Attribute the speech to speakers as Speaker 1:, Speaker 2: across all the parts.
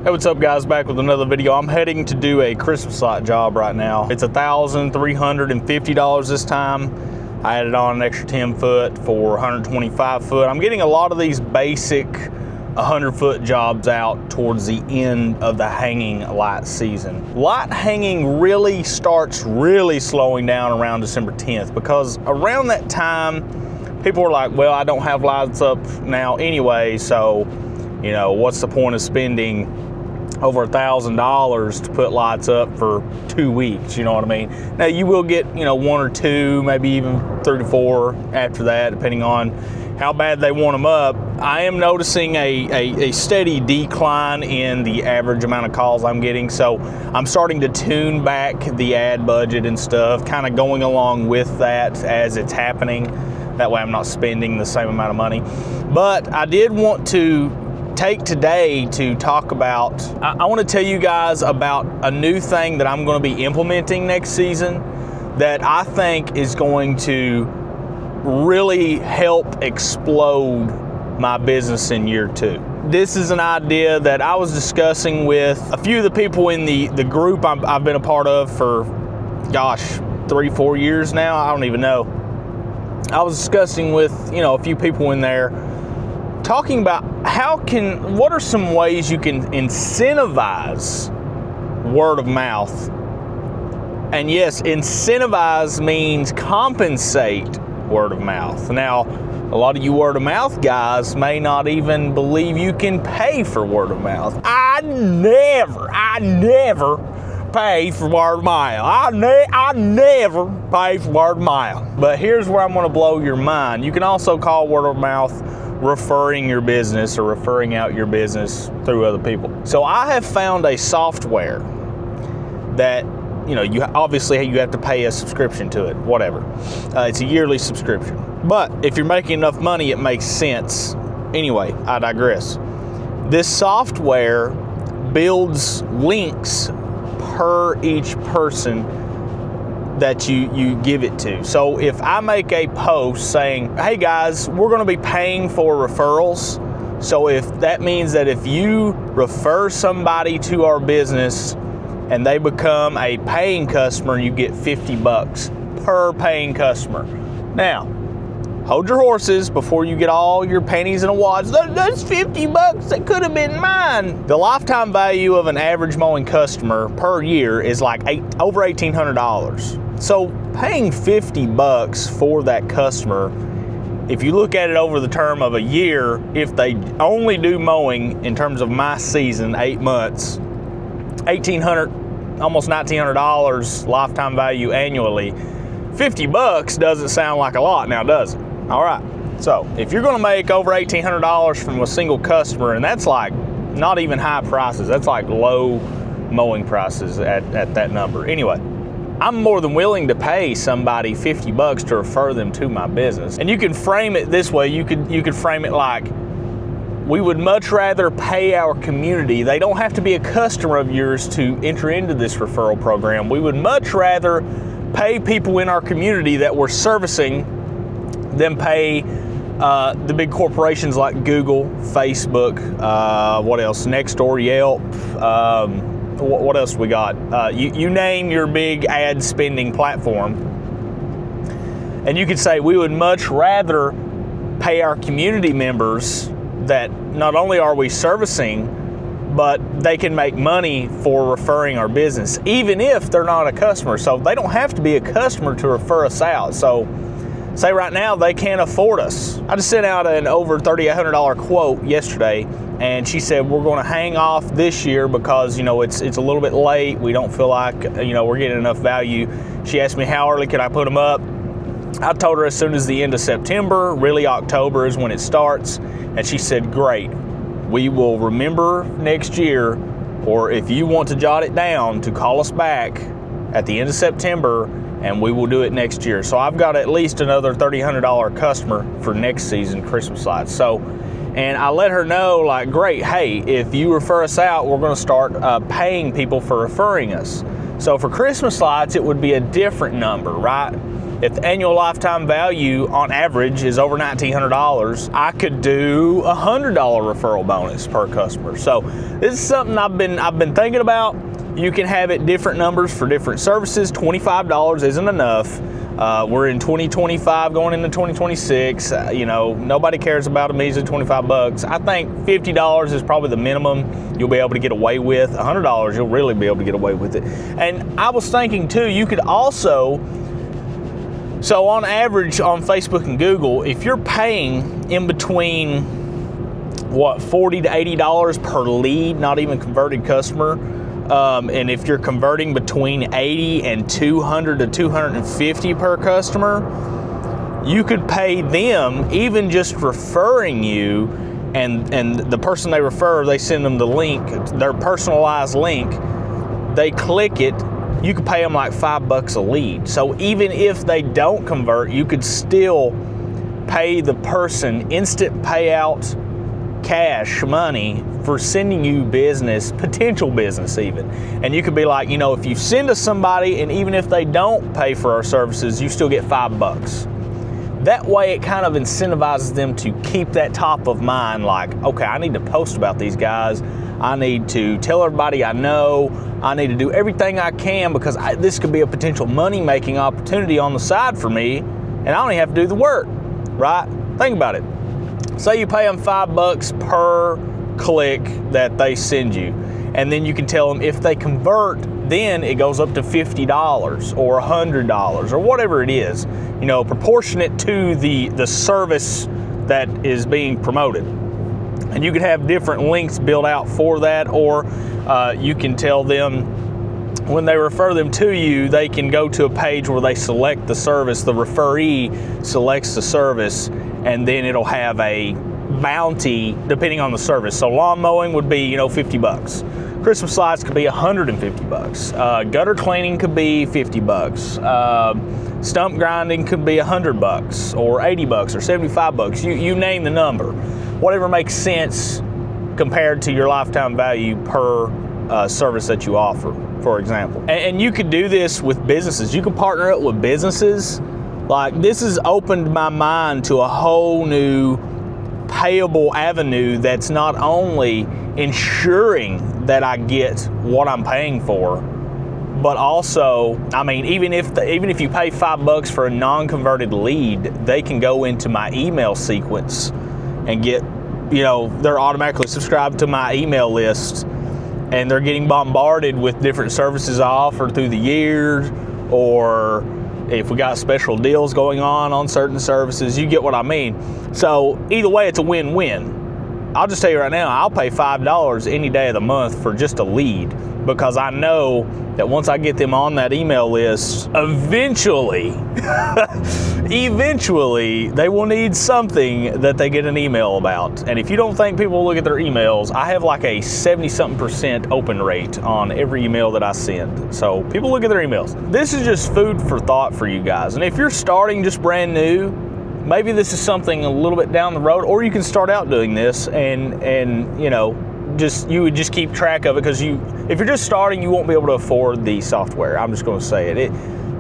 Speaker 1: Hey, what's up guys, back with another video. I'm heading to do a Christmas light job right now. It's $1,350 this time. I added on an extra 10 foot for 125 foot. I'm getting a lot of these basic 100 foot jobs out towards the end of the hanging light season. Light hanging really starts slowing down around December 10th because around that time, people are like, well, I don't have lights up now anyway, so you know, what's the point of spending over $1,000 to put lights up for 2 weeks, you know what I mean? Now you will get, you know, 1 or 2, maybe even 3 to 4 after that, depending on how bad they want them up. I am noticing a steady decline in the average amount of calls I'm getting, so I'm starting to tune back the ad budget and stuff, kind of going along with that as it's happening. That way I'm not spending the same amount of money. But I did want to take today to talk about, I want to tell you guys about a new thing that I'm going to be implementing next season that I think is going to really help explode my business in year 2. This is an idea that I was discussing with a few of the people in the group I've been a part of for, gosh, 3-4 years now. I don't even know. I was discussing with, you know, a few people in there, talking about what are some ways you can incentivize word of mouth. And yes, incentivize means compensate word of mouth. Now, a lot of you word of mouth guys may not even believe you can pay for word of mouth. I never pay for word of mouth. I never pay for word of mouth. But here's where I'm going to blow your mind. You can also call word of mouth referring your business or referring out your business through other people. So I have found a software that, you know, you obviously you have to pay a subscription to it, whatever. It's a yearly subscription. But if you're making enough money, it makes sense. Anyway, I digress. This software builds links per each person that you give it to. So if I make a post saying, hey guys, we're going to be paying for referrals. So if that means that if you refer somebody to our business and they become a paying customer, you get $50 per paying customer. Now, hold your horses before you get all your panties in a wad. That's $50 that could have been mine. The lifetime value of an average mowing customer per year is like over $1,800. So paying $50 for that customer, if you look at it over the term of a year, if they only do mowing in terms of my season, 8 months, $1,800, almost $1,900 lifetime value annually. $50 doesn't sound like a lot now, does it? All right, so if you're gonna make over $1,800 from a single customer, and that's like not even high prices, that's like low mowing prices at that number. Anyway, I'm more than willing to pay somebody $50 to refer them to my business. And you can frame it this way. You could frame it like, we would much rather pay our community. They don't have to be a customer of yours to enter into this referral program. We would much rather pay people in our community that we're servicing than pay the big corporations like Google, Facebook, what else? Nextdoor, Yelp, what else we got? You name your big ad spending platform, and you could say we would much rather pay our community members that not only are we servicing, but they can make money for referring our business, even if they're not a customer. So they don't have to be a customer to refer us out. So say right now they can't afford us. I just sent out an over $3,800 quote yesterday, and she said we're going to hang off this year because, you know, it's a little bit late. We don't feel like, you know, we're getting enough value. She asked me how early could I put them up. I told her as soon as the end of September, really October is when it starts, and she said great. We will remember next year, or if you want to jot it down, to call us back at the end of September, and we will do it next year. So I've got at least another $3,800 customer for next season Christmas lights. So, and I let her know, like, great, hey, if you refer us out, we're going to start paying people for referring us. So for Christmas lights, it would be a different number, right? if the annual lifetime value on average is over $1,900, I could do a $100 referral bonus per customer. So this is something I've been thinking about. You can have it different numbers for different services. $25 isn't enough. We're in 2025 going into 2026. You know, nobody cares about a measly 25 bucks. I think $50 is probably the minimum you'll be able to get away with. $100 you'll really be able to get away with it. And I was thinking too, you could also, so on average on Facebook and Google, if you're paying in between what, $40 to $80 per lead, not even converted customer, and if you're converting between 80 and 200 to 250 per customer, you could pay them even just referring you, and the person they refer, they send them the link, their personalized link, they click it, you could pay them like $5 a lead. So even if they don't convert, you could still pay the person instant payout cash money for sending you business, potential business even. And you could be like, you know, if you send us somebody and even if they don't pay for our services, you still get $5. That way it kind of incentivizes them to keep that top of mind, like, okay, I need to post about these guys. I need to tell everybody I know. I need to do everything I can because this could be a potential money-making opportunity on the side for me, and I don't even have to do the work, right? Think about it. Say you pay them $5 per click that they send you, and then you can tell them if they convert, then it goes up to $50 or $100 or whatever it is, you know, proportionate to the service that is being promoted. And you could have different links built out for that, or you can tell them when they refer them to you, they can go to a page where they select the service, the referee selects the service, and then it'll have a bounty depending on the service. So lawn mowing would be, you know, $50. Christmas lights could be $150. Gutter cleaning could be $50. Stump grinding could be $100 or $80 or $75. You name the number. Whatever makes sense compared to your lifetime value per service that you offer, for example. And you could do this with businesses. You can partner up with businesses. Like, this has opened my mind to a whole new payable avenue that's not only ensuring that I get what I'm paying for, but also, I mean, even if you pay $5 for a non-converted lead, they can go into my email sequence and get, you know, they're automatically subscribed to my email list, and they're getting bombarded with different services I offer through the year, or if we got special deals going on certain services. You get what I mean. So either way, it's a win-win. I'll just tell you right now, I'll pay $5 any day of the month for just a lead, because I know that once I get them on that email list, eventually they will need something that they get an email about. And if you don't think people will look at their emails, I have like a 70-something% open rate on every email that I send. So people look at their emails. This is just food for thought for you guys. And if you're starting just brand new, maybe this is something a little bit down the road, or you can start out doing this and you know, you would just keep track of it, because if you're just starting, you won't be able to afford the software. I'm just going to say it.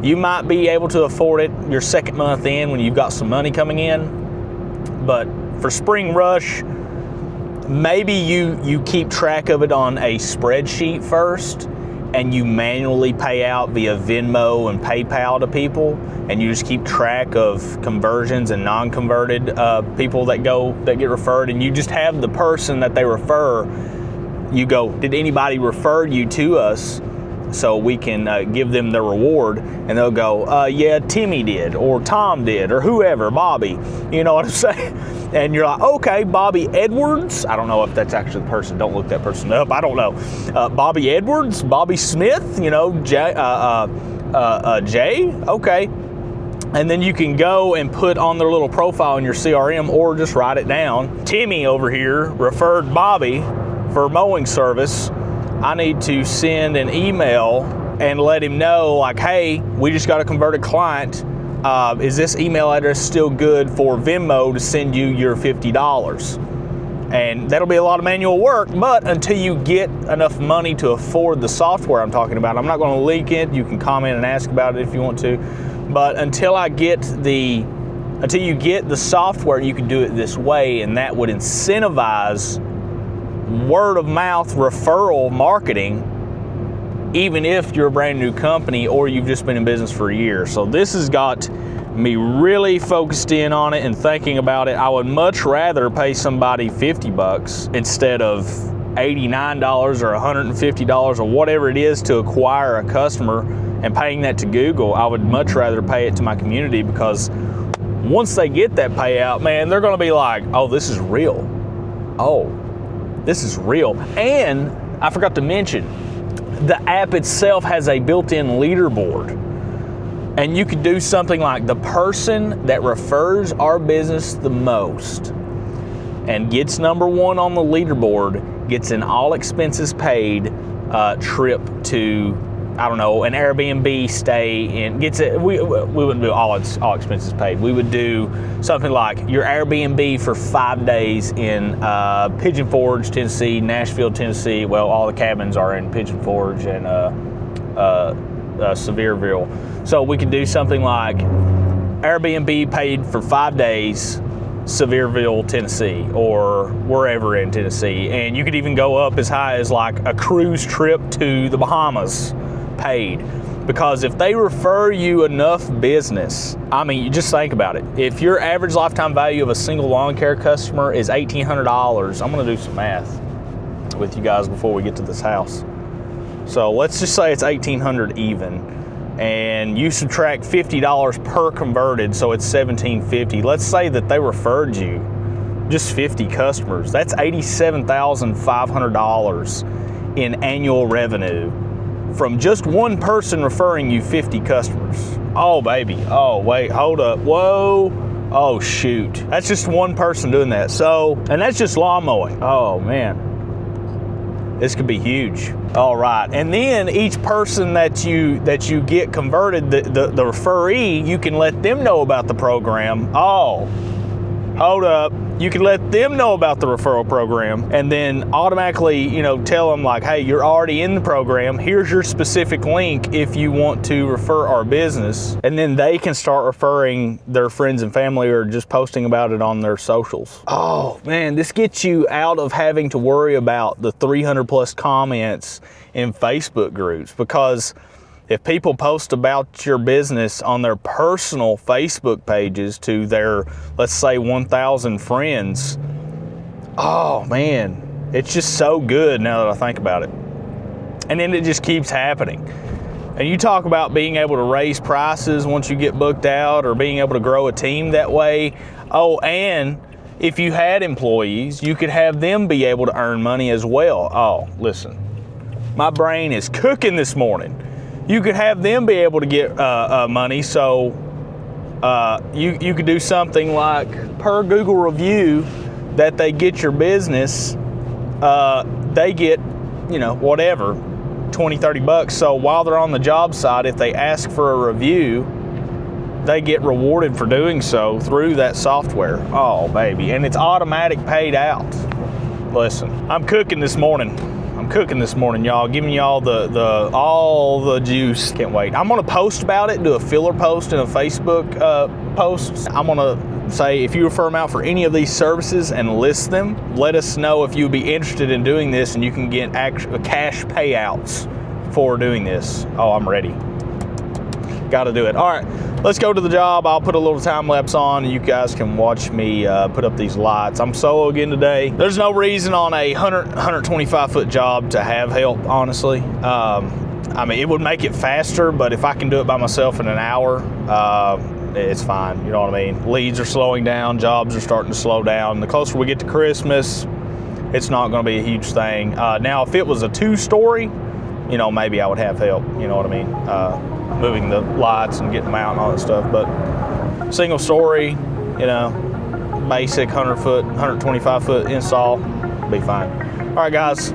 Speaker 1: You might be able to afford it your second month in when you've got some money coming in, but for Spring Rush, maybe you keep track of it on a spreadsheet first, and you manually pay out via Venmo and PayPal to people, and you just keep track of conversions and non-converted people that get referred, and you just have the person that they refer, you go, did anybody refer you to us, so we can give them the reward, and they'll go, yeah, Timmy did, or Tom did, or whoever, Bobby, you know what I'm saying? And you're like, okay, Bobby Edwards, I don't know if that's actually the person, don't look that person up, I don't know. Bobby Edwards, Bobby Smith, you know, Jay, okay. And then you can go and put on their little profile in your CRM, or just write it down. Timmy over here referred Bobby for mowing service. I need to send an email and let him know, like, hey, we just got a converted client. Is this email address still good for Venmo to send you your $50? And that'll be a lot of manual work, but until you get enough money to afford the software I'm talking about, I'm not going to link it. You can comment and ask about it if you want to. But until you get the software, you can do it this way, and that would incentivize word of mouth referral marketing, even if you're a brand new company or you've just been in business for a year. So this has got me really focused in on it and thinking about it. I would much rather pay somebody $50 instead of $89 or $150 or whatever it is to acquire a customer, and paying that to Google. I would much rather pay it to my community, because once they get that payout, man, they're gonna be like, oh, this is real. Oh, this is real. And I forgot to mention, the app itself has a built-in leaderboard. And you could do something like the person that refers our business the most and gets number one on the leaderboard gets an all expenses paid trip to, I don't know, an Airbnb stay, and gets it. We wouldn't do all expenses paid. We would do something like your Airbnb for 5 days in Pigeon Forge, Tennessee, Nashville, Tennessee. Well, all the cabins are in Pigeon Forge and Sevierville. So we could do something like Airbnb paid for 5 days, Sevierville, Tennessee, or wherever in Tennessee. And you could even go up as high as like a cruise trip to the Bahamas paid. Because if they refer you enough business, I mean, you just think about it. If your average lifetime value of a single lawn care customer is $1,800, I'm gonna do some math with you guys before we get to this house. So let's just say it's $1,800 even, and you subtract $50 per converted, so it's $1,750. Let's say that they referred you just 50 customers. That's $87,500 in annual revenue from just one person referring you 50 customers. Oh, baby. Oh, wait, hold up. Whoa. Oh, shoot. That's just one person doing that. So, and that's just lawn mowing. Oh, man. This could be huge. All right, and then each person that you get converted, the referee, you can let them know about the program. Oh, hold up. You can let them know about the referral program, and then automatically, tell them like, hey, you're already in the program. Here's your specific link if you want to refer our business. And then they can start referring their friends and family, or just posting about it on their socials. Oh man, this gets you out of having to worry about the 300 plus comments in Facebook groups, because if people post about your business on their personal Facebook pages to their, let's say, 1,000 friends, oh man, it's just so good now that I think about it. And then it just keeps happening. And you talk about being able to raise prices once you get booked out, or being able to grow a team that way. Oh, and if you had employees, you could have them be able to earn money as well. Oh, listen, my brain is cooking this morning. You could have them be able to get money. So you could do something like, per Google review that they get your business, they get, whatever, 20, 30 bucks. So while they're on the job site, if they ask for a review, they get rewarded for doing so through that software. Oh, baby. And it's automatic paid out. Listen, I'm cooking this morning. Y'all, giving y'all all the juice. Can't wait. I'm gonna post about it, do a filler post in a Facebook post. I'm gonna say, if you refer them out for any of these services and list them, let us know if you'd be interested in doing this, and you can get cash payouts for doing this. Oh, I'm ready. Gotta do it. All right, let's go to the job. I'll put a little time lapse on, and you guys can watch me put up these lights. I'm solo again today. There's no reason on a 125 foot job to have help, honestly. I mean, it would make it faster, but if I can do it by myself in an hour, it's fine. You know what I mean? Leads are slowing down, jobs are starting to slow down. The closer we get to Christmas, it's not gonna be a huge thing. Now, if it was a 2-story, maybe I would have help, you know what I mean? Moving the lights and getting them out and all that stuff. But single story, basic 100 foot, 125 foot install, be fine. All right, guys.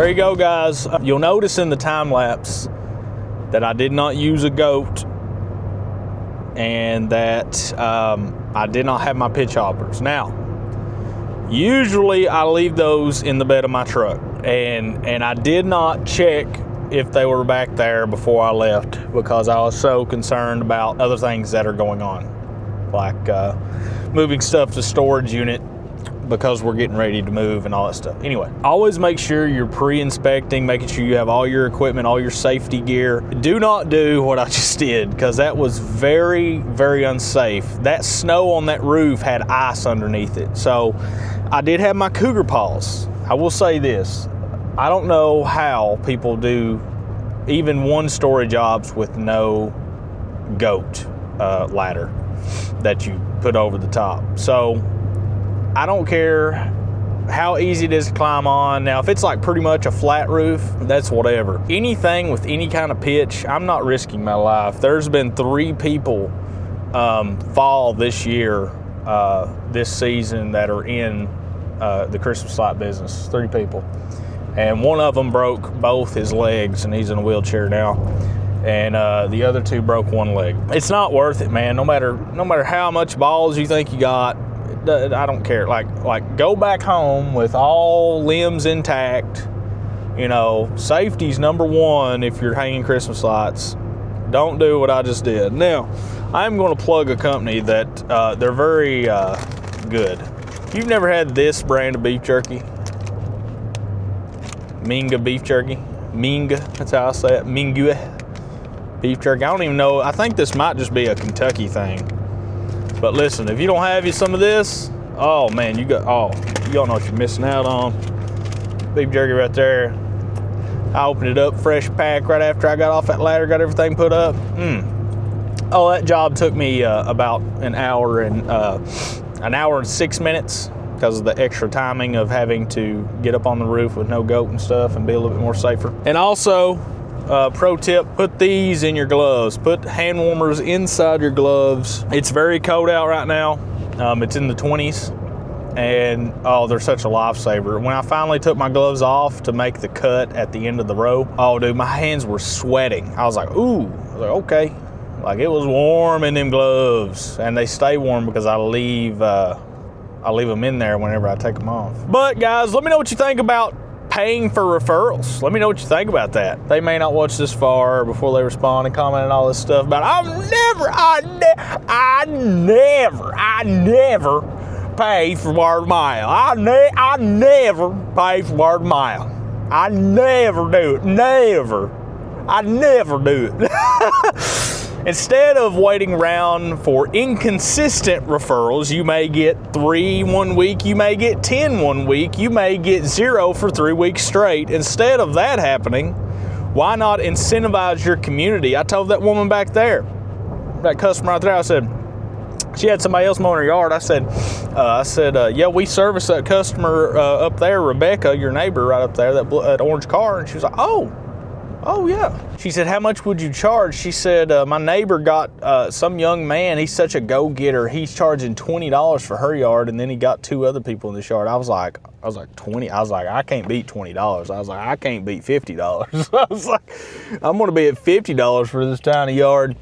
Speaker 1: there you go, guys. You'll notice in the time lapse that I did not use a goat and that I did not have my pitch hoppers. Now, usually I leave those in the bed of my truck, and I did not check if they were back there before I left because I was so concerned about other things that are going on, like moving stuff to storage unit because we're getting ready to move and all that stuff. Anyway, always make sure you're pre-inspecting, making sure you have all your equipment, all your safety gear. Do not do what I just did, because that was very, very unsafe. That snow on that roof had ice underneath it. So I did have my cougar paws. I will say this, I don't know how people do even one-story jobs with no goat ladder that you put over the top. So I don't care how easy it is to climb on. Now, if it's like pretty much a flat roof, that's whatever. Anything with any kind of pitch, I'm not risking my life. There's been 3 people fall this year, this season, that are in the Christmas light business. 3 people. And one of them broke both his legs, and he's in a wheelchair now. And the other 2 broke one leg. It's not worth it, man. No matter how much balls you think you got, I don't care. Like go back home with all limbs intact. You know, safety's number 1 if you're hanging Christmas lights. Don't do what I just did. Now, I'm going to plug a company that they're very good. If you've never had this brand of beef jerky, Minga beef jerky, Minga, that's how I say it, Minga beef jerky. I don't even know. I think this might just be a Kentucky thing. But listen, if you don't have you some of this, oh man, you don't know what you're missing out on. Beef jerky right there. I opened it up, fresh pack, right after I got off that ladder, got everything put up. Oh, that job took me about an hour and 6 minutes because of the extra timing of having to get up on the roof with no goat and stuff and be a little bit more safer. And also, pro tip, put these in your gloves. Put hand warmers inside your gloves. It's very cold out right now. It's in the 20s, and oh, they're such a lifesaver. When I finally took my gloves off to make the cut at the end of the row, oh dude, my hands were sweating. I was like, ooh. I was like, okay. Like, it was warm in them gloves, and they stay warm because I leave them in there whenever I take them off. But guys, let me know what you think about paying for referrals. Let me know what you think about that. They may not watch this far before they respond and comment and all this stuff about I never pay for word of mouth. I never pay for word of mouth. I never do it. Never. I never do it. Instead of waiting around for inconsistent referrals, you may get 3 one week, you may get 10 one week, you may get 0 for 3 weeks straight. Instead of that happening, why not incentivize your community? I told that woman back there, that customer right there, I said, she had somebody else mowing her yard. I said, yeah, we service that customer up there, Rebecca, your neighbor right up there, that orange car. And she was like, oh yeah. She said, how much would you charge? She said, my neighbor got some young man, he's such a go-getter. He's charging $20 for her yard, and then he got 2 other people in this yard. I was like 20. I was like, I can't beat $20. I was like, I can't beat $50. I was like, I'm gonna be at $50 for this tiny yard.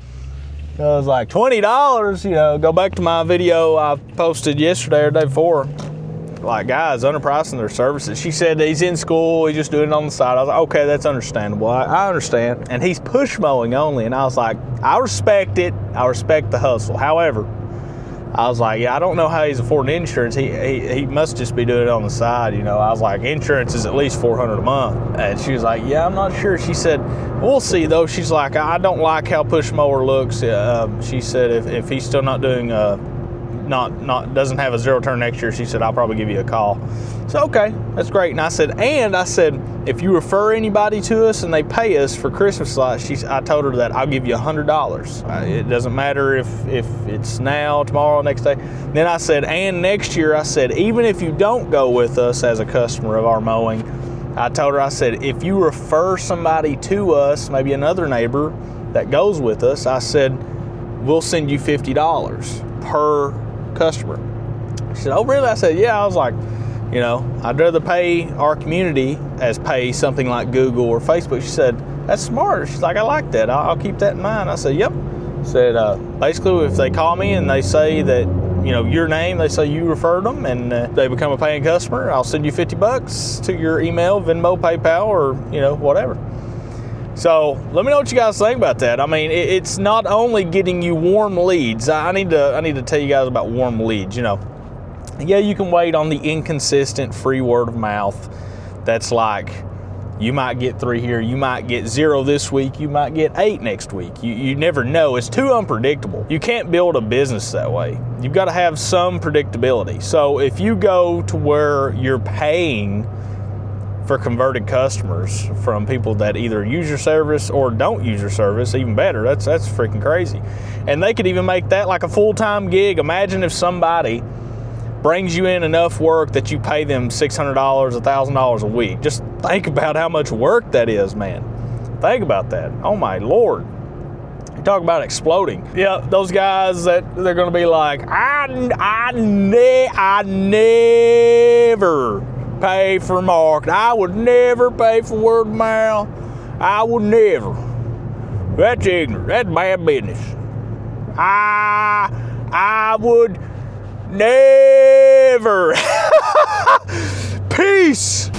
Speaker 1: I was like, $20, you know, go back to my video I posted yesterday or the day before. Like, guys underpricing their services. She said he's in school, he's just doing it on the side. I was like, okay, that's understandable. I understand. And he's push mowing only. And I was like, I respect it. I respect the hustle. However, I was like, yeah, I don't know how he's affording insurance. He must just be doing it on the side, you know. I was like, insurance is at least $400 a month. And she was like, yeah, I'm not sure. She said, we'll see though. She's like, I don't like how push mower looks. She said if he's still not doing doesn't have a 0 turn next year, she said, I'll probably give you a call. So, okay, that's great. And I said, if you refer anybody to us and they pay us for Christmas lights, I told her that I'll give you $100. It doesn't matter if it's now, tomorrow, next day. Then I said, and next year, I said, even if you don't go with us as a customer of our mowing, I told her, I said, if you refer somebody to us, maybe another neighbor that goes with us, I said, we'll send you $50 per customer. She said, oh really? I said, yeah. I was like, You know, I'd rather pay our community as pay something like Google or Facebook. She said, that's smart. She's like, I like that. I'll keep that in mind. I said, yep. Said, basically, if they call me and they say that, you know, your name, they say you referred them, and they become a paying customer, I'll send you $50 to your email, Venmo, PayPal, or, you know, whatever. So let me know what you guys think about that. I mean, it's not only getting you warm leads. I need to tell you guys about warm leads. You know, yeah, you can wait on the inconsistent free word of mouth. That's like, you might get 3 here, you might get 0 this week, you might get 8 next week. You never know. It's too unpredictable. You can't build a business that way. You've got to have some predictability. So if you go to where you're paying for converted customers from people that either use your service or don't use your service, even better. That's freaking crazy. And they could even make that like a full-time gig. Imagine if somebody brings you in enough work that you pay them $600, $1,000 a week. Just think about how much work that is, man. Think about that. Oh my Lord. You talk about exploding. Yeah, those guys that they're gonna be like, I never pay for marketing. I would never pay for word of mouth. I would never. That's ignorant. That's bad business. I would never. Peace.